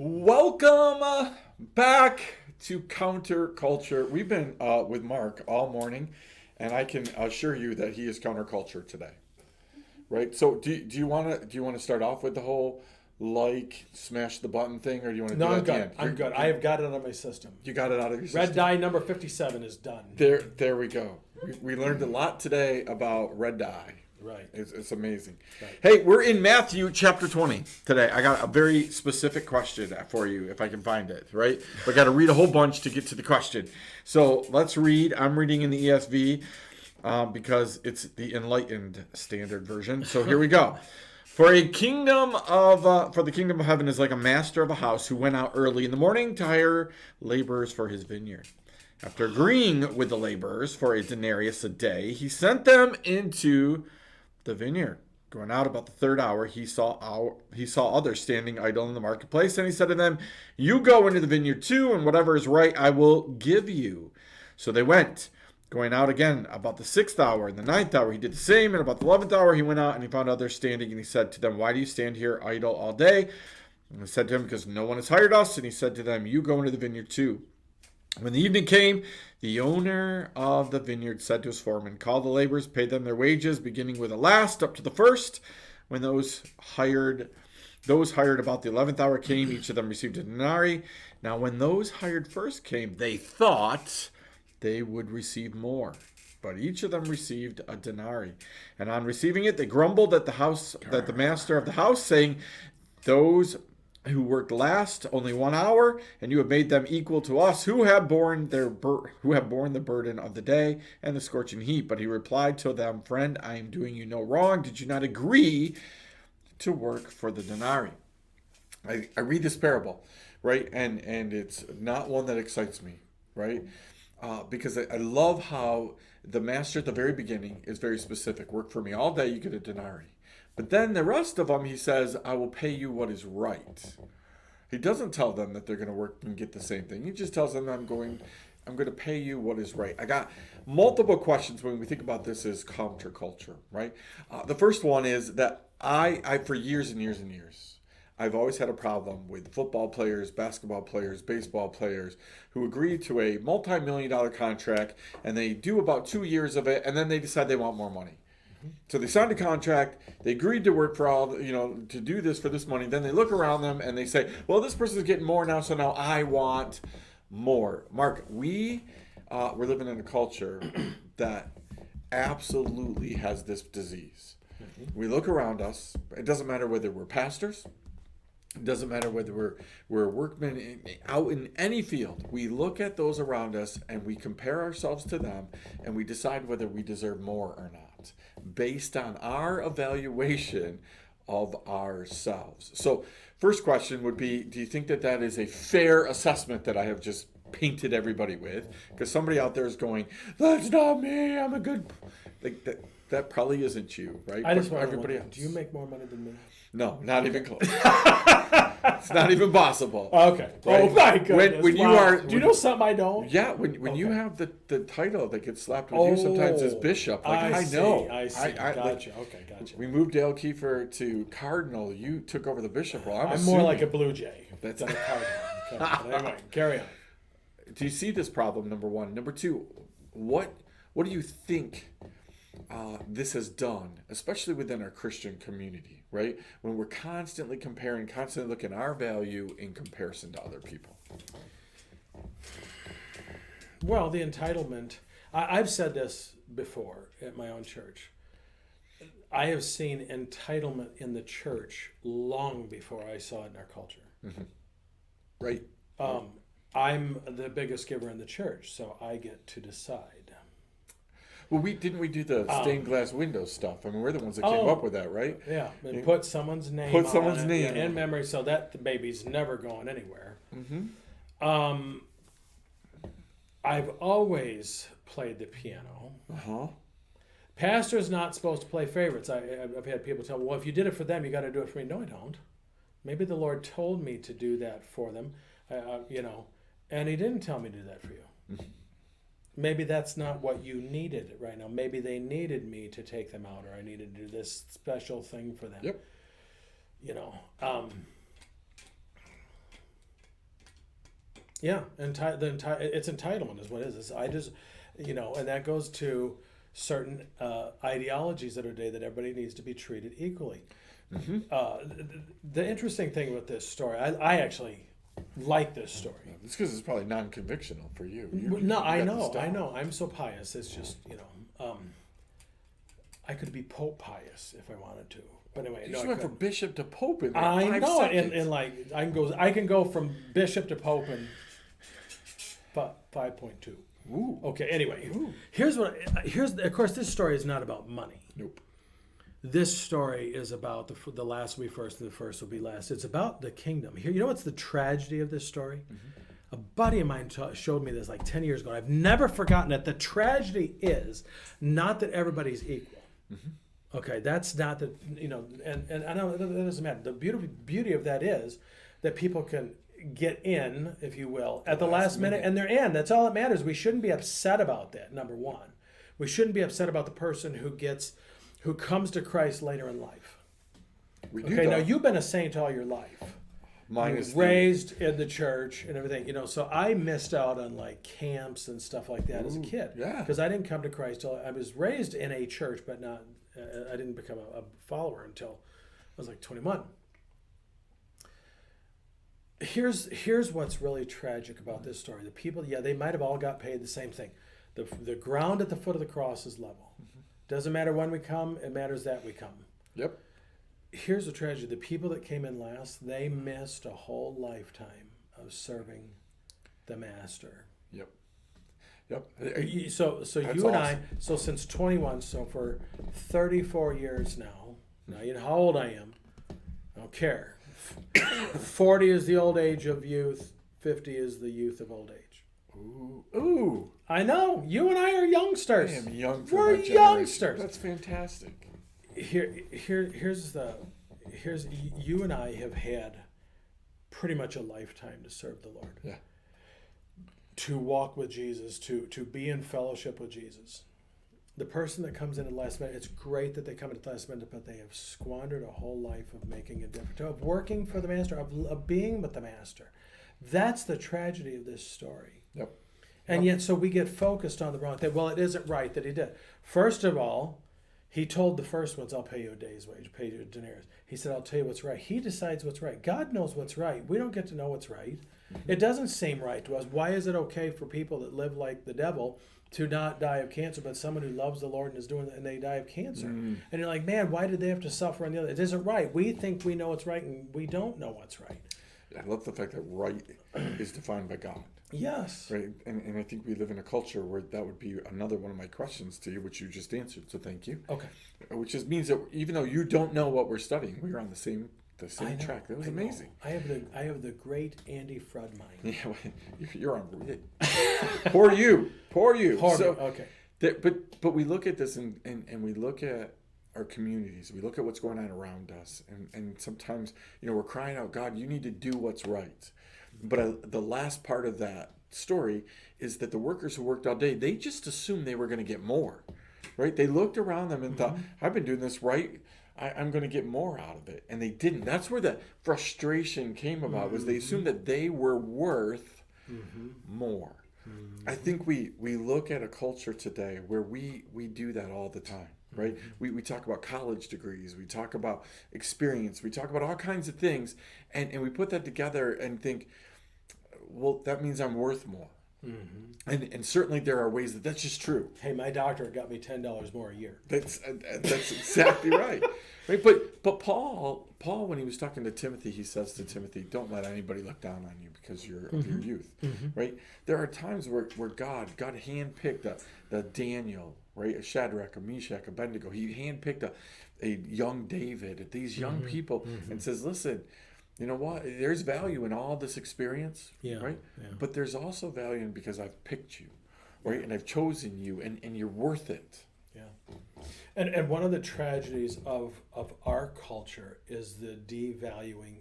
Welcome back to Counterculture. We've been with Mark all morning, and I can assure you that he is counterculture today. Right? So, do you want to start off with the whole smash the button thing, or do you want to No, do that I'm at the good. end? I'm good. I have got it on my system. You got it out of your Red system. dye number 57 is done. There we go. We learned a lot today about red dye. Right. It's amazing. Right. Hey, we're in Matthew chapter 20 today. I got a very specific question for you, if I can find it, right? But I got to read a whole bunch to get to the question. So let's read. I'm reading in the ESV because it's the Enlightened Standard Version. So here we go. For the kingdom of heaven is like a master of a house who went out early in the morning to hire laborers for his vineyard. After agreeing with the laborers for a denarius a day, he sent them into the vineyard. Going out about the third hour, he saw others standing idle in the marketplace, and he said to them, "You go into the vineyard too, and whatever is right I will give you." So they went. Going out again about the sixth hour and the ninth hour, he did the same. And about the 11th hour, he went out and he found others standing, and he said to them, "Why do you stand here idle all day?" And they said to him, "Because no one has hired us." And he said to them, "You go into the vineyard too." When the evening came, the owner of the vineyard said to his foreman, "Call the laborers, pay them their wages, beginning with the last up to the first." When those hired about the 11th hour came, each of them received a denarii. Now when those hired first came, they thought they would receive more. But each of them received a denarii. And on receiving it, they grumbled at the master of the house, saying, "Those who worked last only 1 hour, and you have made them equal to us, who have borne the burden of the day and the scorching heat." But he replied to them, "Friend, I am doing you no wrong. Did you not agree to work for the denarii?" I read this parable, right, and it's not one that excites me, right, because I love how the master at the very beginning is very specific. Work for me all day, you get a denarii. But then the rest of them, he says, "I will pay you what is right." He doesn't tell them that they're going to work and get the same thing. He just tells them, I'm going to pay you what is right. I got multiple questions when we think about this as counterculture, right? The first one is that I for years and years and years, I've always had a problem with football players, basketball players, baseball players who agree to a multi-million-dollar contract, and they do about 2 years of it, and then they decide they want more money. So they signed a contract, they agreed to work for to do this for this money. Then they look around them and they say, "Well, this person's getting more now, so now I want more." Mark, we're living in a culture that absolutely has this disease. We look around us. It doesn't matter whether we're pastors. It doesn't matter whether we're workmen out in any field. We look at those around us and we compare ourselves to them, and we decide whether we deserve more or not based on our evaluation of ourselves. So first question would be, do you think that is a fair assessment that I have just painted everybody with? Because somebody out there is going, "That's not me, I'm a good..." Like that probably isn't you, right? I just want everybody to else. do you make more money than me? No, not even close. It's not even possible. Okay. Right? Oh my goodness. When you Wow. are, Do you know something I don't? yeah, when you have the title that gets slapped with you sometimes as bishop, like I know. I see. Gotcha. Okay, gotcha. We moved Dale Kiefer to cardinal. You took over the bishop role. I'm assuming. more like a blue jay That's- than a cardinal. Okay. But anyway, carry on. Do you see this problem? Number one. Number two, what do you think this has done, especially within our Christian community, right? When we're constantly comparing, constantly looking at our value in comparison to other people. Well, the entitlement. I've said this before at my own church. I have seen entitlement in the church long before I saw it in our culture. Mm-hmm. Right. I'm the biggest giver in the church, so I get to decide. Well, we do the stained glass window stuff. I mean, we're the ones that came up with that, right? Yeah, and put someone's name in memory so that the baby's never going anywhere. Mm-hmm. I've always played the piano. Uh-huh. Pastor's not supposed to play favorites. I've had people tell me, "Well, if you did it for them, you got to do it for me." No, I don't. Maybe the Lord told me to do that for them, and He didn't tell me to do that for you. Mm-hmm. Maybe that's not what you needed right now. Maybe they needed me to take them out, or I needed to do this special thing for them. Yep. Yeah, it's entitlement is what it is. I just, and that goes to certain ideologies that are today that everybody needs to be treated equally. The interesting thing with this story, I actually like this story. It's because it's probably non-convictional for you. No, you I got the know, I style. know. I'm so pious. It's just, I could be Pope pious if I wanted to. But anyway, You no, just I went from couldn't. bishop to pope in like I 5 know, seconds. and like I can go from bishop to pope in 5.2. Ooh. Okay. Anyway, Ooh. here's of course this story is not about money. Nope. This story is about the last will be first and the first will be last. It's about the kingdom. Here, you know what's the tragedy of this story? A buddy of mine showed me this like 10 years ago. I've never forgotten it. The tragedy is not that everybody's equal. Okay, that's not the, and I know it doesn't matter. The beauty of that is that people can get in, if you will, at the last minute, and they're in. That's all that matters. We shouldn't be upset about that. Number one, we shouldn't be upset about the person who comes to Christ later in life. We do Okay, now though. you've been a saint all your life. Mine You is were raised in the church and everything, so I missed out on like camps and stuff like that as a Ooh, kid. yeah. Because I didn't come to Christ till I was raised in a church, but not. I didn't become a follower until I was like 21. Here's what's really tragic about this story. The people, yeah, they might have all got paid the same thing. The ground at the foot of the cross is level. Doesn't matter when we come; it matters that we come. Yep. Here's the tragedy: the people that came in last, they missed a whole lifetime of serving the master. Yep. Yep. So That's you and I, awesome. so since 21, so for 34 years now you know how old I am. I don't care. 40 is the old age of youth. 50 is the youth of old age. Ooh. Ooh. I know. You and I are I youngsters. am young for We're my generation. youngsters. That's fantastic. Here's you and I have had pretty much a lifetime to serve the Lord. Yeah. To walk with Jesus, to be in fellowship with Jesus. The person that comes in at the last minute, it's great that they come in at the last minute, but they have squandered a whole life of making a difference, of working for the master, of being with the master. That's the tragedy of this story. Yep. And yet, so we get focused on the wrong thing. Well, it isn't right that he did. First of all, he told the first ones, I'll pay you a day's wage, pay you a denarius. He said, I'll tell you what's right. He decides what's right. God knows what's right. We don't get to know what's right. It doesn't seem right to us. Why is it okay for people that live like the devil to not die of cancer, but someone who loves the Lord and is doing it and they die of cancer? And you're like, man, why did they have to suffer on the other? It isn't right. We think we know what's right and we don't know what's right. I love the fact that right is defined by God. Yes. Right. And I think we live in a culture where that would be another one of my questions to you, which you just answered. So thank you. Okay. Which just means that even though you don't know what we're studying, we're on the same I know, track. That was I know. amazing. I have the great Andy Frud mind. Yeah, well, you're on. Poor you. Poor you. Pardon me. Okay. But we look at this and we look at our communities. We look at what's going on around us, and sometimes we're crying out, God, you need to do what's right. But the last part of that story is that the workers who worked all day, they just assumed they were going to get more, right? They looked around them and thought, I've been doing this right. I'm going to get more out of it, and they didn't. That's where the frustration came about. Was they assumed that they were worth more. I think we look at a culture today where we do that all the time, right? We talk about college degrees, we talk about experience, we talk about all kinds of things, and we put that together and think, well, that means I'm worth more. And certainly there are ways that that's just true. Hey, my doctor got me $10 more a year. That's exactly right. Right, but Paul, when he was talking to Timothy, he says to Timothy, "Don't let anybody look down on you because you're of your youth." Right? There are times where God handpicked the Daniel, right, a Shadrach, a Meshach, a Abednego. He handpicked a young David, these young people, and says, "Listen, you know what? There's value in all this experience, right? Yeah. But there's also value in because I've picked you, right, and I've chosen you, and you're worth it." Yeah. And one of the tragedies of our culture is the devaluing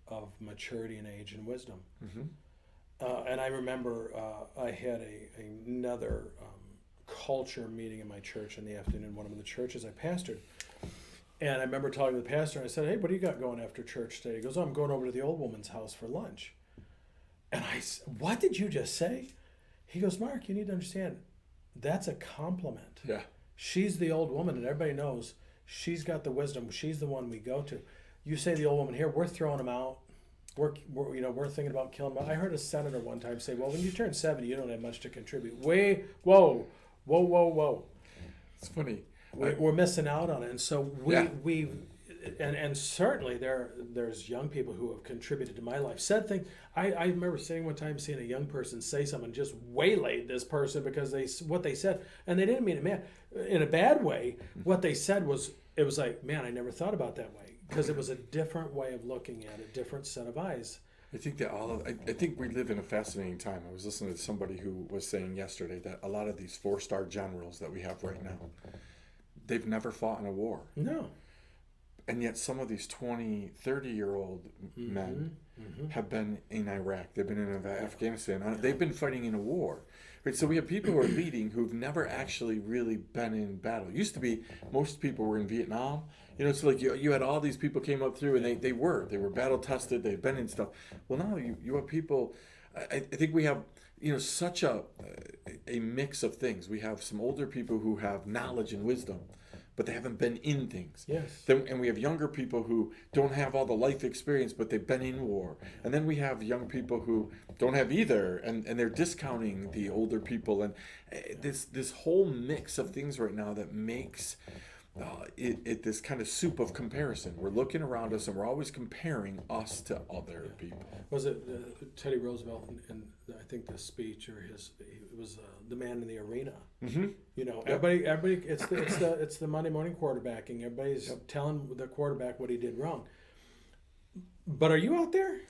of maturity and age and wisdom. And I remember I had another culture meeting in my church in the afternoon, one of the churches I pastored. And I remember talking to the pastor, and I said, "Hey, what do you got going after church today?" He goes, "Oh, I'm going over to the old woman's house for lunch." And what did you just say? He goes, Mark, you need to understand, that's a compliment. Yeah. She's the old woman, and everybody knows she's got the wisdom. She's the one we go to. You say the old woman here, we're throwing them out. We're thinking about killing them. I heard a senator one time say, well, when you turn 70, you don't have much to contribute. Whoa. It's funny. We're missing out on it. And so and certainly there's young people who have contributed to my life. Said things. I remember sitting one time seeing a young person say something, just waylaid this person because what they said, and they didn't mean it in a bad way. What they said was, it was like, man, I never thought about that way, because it was a different way of looking at it, different set of eyes. I think that I think we live in a fascinating time. I was listening to somebody who was saying yesterday that a lot of these 4-star generals that we have right now, they've never fought in a war. No. And yet some of these 20, 30-year-old men have been in Iraq. They've been in Afghanistan. They've been fighting in a war. Right? So we have people who are leading who've never actually really been in battle. It used to be most people were in Vietnam. It's like you had all these people came up through, and they were battle tested. They've been in stuff. Well, now you have people. I think we have such a mix of things. We have some older people who have knowledge and wisdom, but they haven't been in things. Yes. And we have younger people who don't have all the life experience, but they've been in war. And then we have young people who don't have either, and they're discounting the older people. And this whole mix of things right now that makes it this kind of soup of comparison. We're looking around us, and we're always comparing us to other people. Was it Teddy Roosevelt, and I think the speech, or it was the man in the arena. Mm-hmm. Everybody. It's the Monday morning quarterbacking. Everybody's telling the quarterback what he did wrong. But are you out there?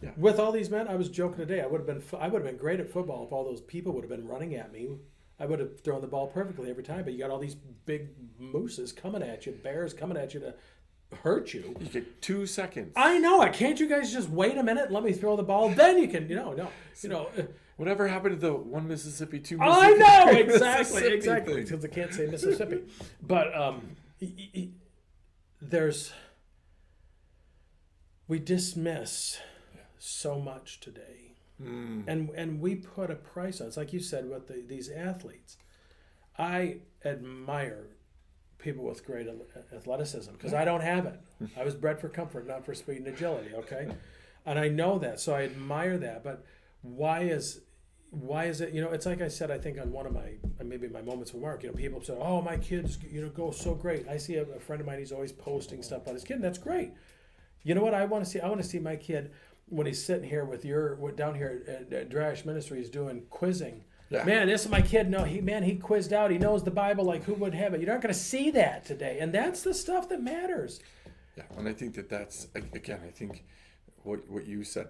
Yeah. With all these men, I was joking today. I would have been great at football if all those people would have been running at me. I would have thrown the ball perfectly every time. But you got all these big mooses coming at you, bears coming at you to hurt you. You get 2 seconds. I know. Can't you guys just wait a minute and let me throw the ball? Then you can, Whatever happened to the one Mississippi, two I Mississippi? know, exactly, because I can't say Mississippi. But we dismiss so much today. And we put a price on it. It's like you said with these athletes. I admire people with great athleticism because I don't have it. I was bred for comfort, not for speed and agility, okay? And I know that, so I admire that. But why is it, it's like I said, I think on one of my moments with Mark, people say, oh, my kids, go so great. I see a friend of mine, he's always posting stuff about his kid, and that's great. You know what I want to see? I want to see my kid when he's sitting here down here at Drash Ministries doing quizzing. Yeah. Man, this is my kid. No, he quizzed out. He knows the Bible like who would have it. You're not going to see that today. And that's the stuff that matters. Yeah, and I think that's, again, I think what you said,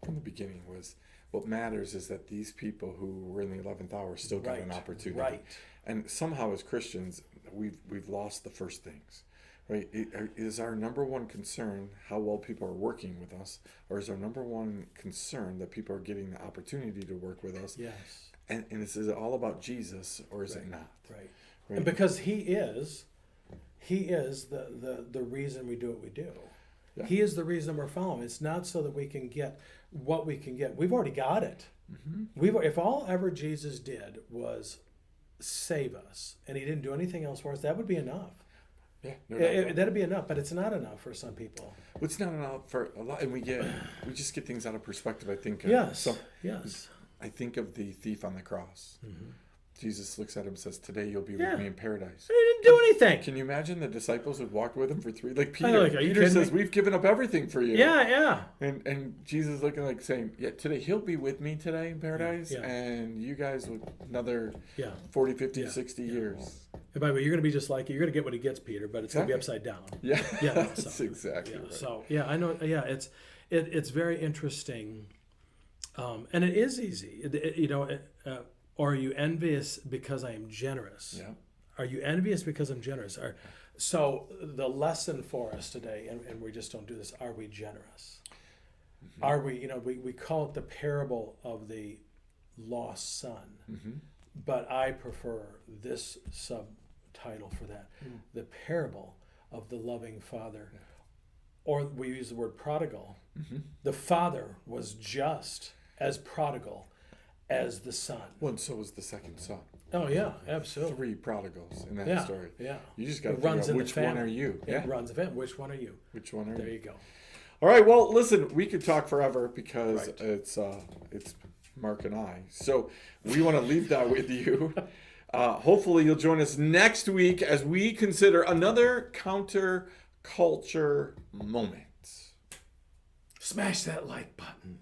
from the beginning was what matters is that these people who were in the 11th hour still got an opportunity. Right. And somehow as Christians, we've lost the first things. Right? Is our number one concern how well people are working with us, or is our number one concern that people are getting the opportunity to work with us? Yes. And is it all about Jesus, or is it not? Right. And because he is the reason we do what we do. Yeah. He is the reason we're following. It's not so that we can get what we can get. We've already got it. Mm-hmm. If all ever Jesus did was save us, and he didn't do anything else for us, that would be enough. Yeah, that'd be enough, but it's not enough for some people. Well, it's not enough for a lot, and we just get things out of perspective. I think. Yes. I think of the thief on the cross. Mm-hmm. Jesus looks at him and says, "Today you'll be with me in paradise." He didn't do anything. Can you imagine the disciples who walked with him for 3? Like Peter. Peter says, "We've given up everything for you." Yeah. And Jesus looking like saying, "Yeah, today he'll be with me today in paradise, and you guys with another 40, 50, 60 years." And by the way, you're going to be just like you're going to get what he gets, Peter, but it's going to be upside down. Yeah. That's exactly right. So I know. Yeah, it's very interesting, and it is easy. Or are you envious because I am generous? Yeah. Are you envious because I'm generous? So the lesson for us today, and we just don't do this, are we generous? Mm-hmm. Are we, we call it the parable of the lost son, but I prefer this subtitle for that, the parable of the loving father. Yeah. Or we use the word prodigal. Mm-hmm. The father was just as prodigal as the son. Well, and so was the second son. Oh yeah, absolutely. 3 prodigals in that Yeah, story. yeah. You just got to It figure runs out in the which one family. are you. It runs the family. Which one are you? Which one are There you? you go. All right. Well, listen, we could talk forever because Right. it's Mark and I. So we want to leave that with you. Hopefully, you'll join us next week as we consider another counterculture moment. Smash that like button.